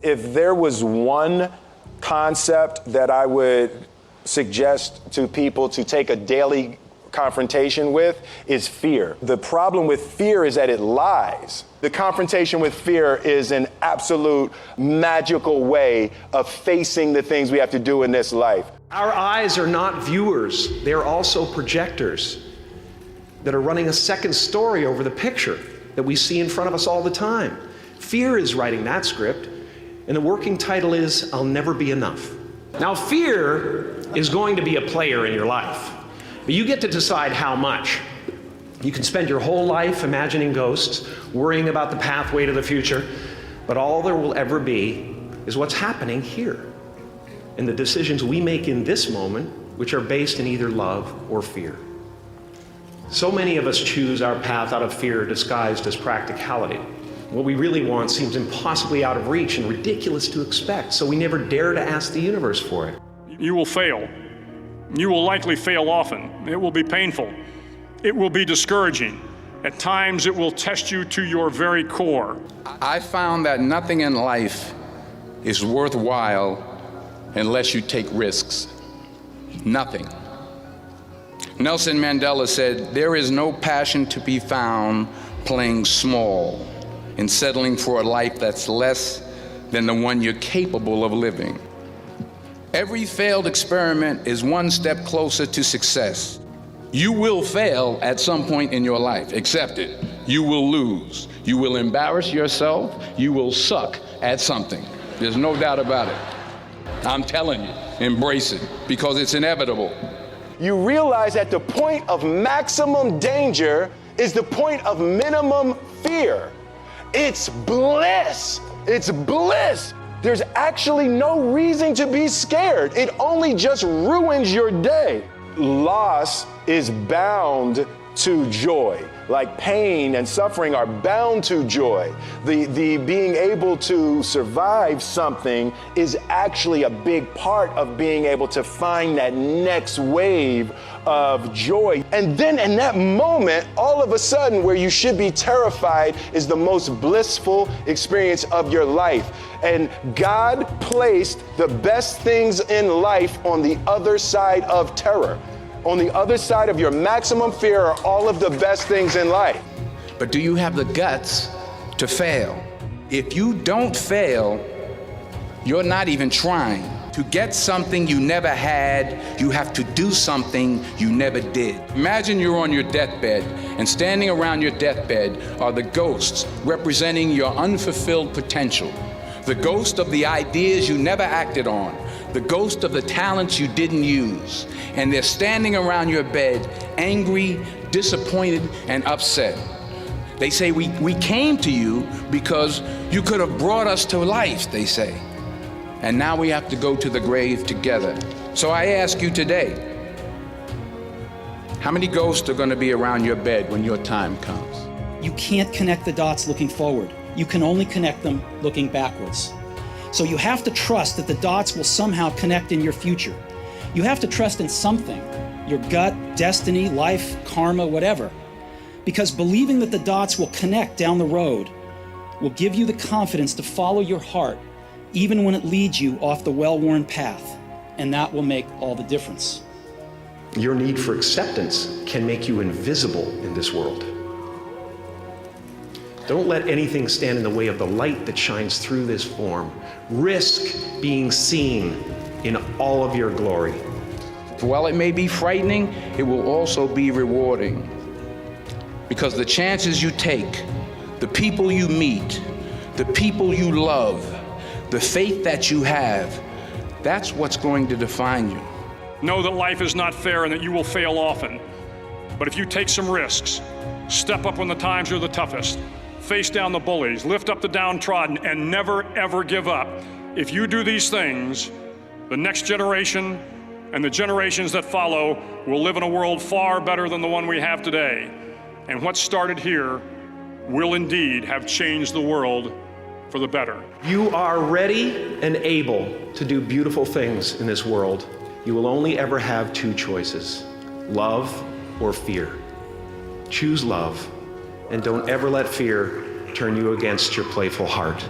If there was one concept that I would suggest to people to take a daily confrontation with, is fear. The problem with fear is that it lies. The confrontation with fear is an absolute magical way of facing the things we have to do in this life. Our eyes are not viewers, they're also projectors that are running a second story over the picture that we see in front of us all the time. Fear is writing that script, and the working title is, I'll Never Be Enough. Now, fear is going to be a player in your life, but you get to decide how much. You can spend your whole life imagining ghosts, worrying about the pathway to the future, but all there will ever be is what's happening here, and the decisions we make in this moment, which are based in either love or fear. So many of us choose our path out of fear disguised as practicality. What we really want seems impossibly out of reach and ridiculous to expect, so we never dare to ask the universe for it. You will fail. You will likely fail often. It will be painful. It will be discouraging. At times, it will test you to your very core. I found that nothing in life is worthwhile unless you take risks. Nothing. Nelson Mandela said, "There is no passion to be found playing small and settling for a life that's less than the one you're capable of living." Every failed experiment is one step closer to success. You will fail at some point in your life. Accept it. You will lose. You will embarrass yourself. You will suck at something. There's no doubt about it. I'm telling you, embrace it, because it's inevitable. You realize that the point of maximum danger is the point of minimum fear. It's bliss. It's bliss. There's actually no reason to be scared. It only just ruins your day. Loss is bound to joy. Like pain and suffering are bound to joy. The being able to survive something is actually a big part of being able to find that next wave of joy. And then in that moment, all of a sudden, where you should be terrified is the most blissful experience of your life. And God placed the best things in life on the other side of terror. On the other side of your maximum fear are all of the best things in life. But do you have the guts to fail? If you don't fail, you're not even trying. To get something you never had, you have to do something you never did. Imagine you're on your deathbed, and standing around your deathbed are the ghosts representing your unfulfilled potential. The ghost of the ideas you never acted on. The ghost of the talents you didn't use. And they're standing around your bed, angry, disappointed, and upset. They say, we came to you because you could have brought us to life, they say. And now we have to go to the grave together. So I ask you today, how many ghosts are going to be around your bed when your time comes? You can't connect the dots looking forward. You can only connect them looking backwards. So you have to trust that the dots will somehow connect in your future. You have to trust in something, your gut, destiny, life, karma, whatever. Because believing that the dots will connect down the road will give you the confidence to follow your heart, even when it leads you off the well-worn path. And that will make all the difference. Your need for acceptance can make you invisible in this world. Don't let anything stand in the way of the light that shines through this form. Risk being seen in all of your glory. While it may be frightening, it will also be rewarding. Because the chances you take, the people you meet, the people you love, the faith that you have, that's what's going to define you. Know that life is not fair and that you will fail often. But if you take some risks, step up when the times are the toughest, face down the bullies, lift up the downtrodden, and never, ever give up. If you do these things, the next generation and the generations that follow will live in a world far better than the one we have today. And what started here will indeed have changed the world for the better. You are ready and able to do beautiful things in this world. You will only ever have two choices, love or fear. Choose love, and don't ever let fear turn you against your playful heart.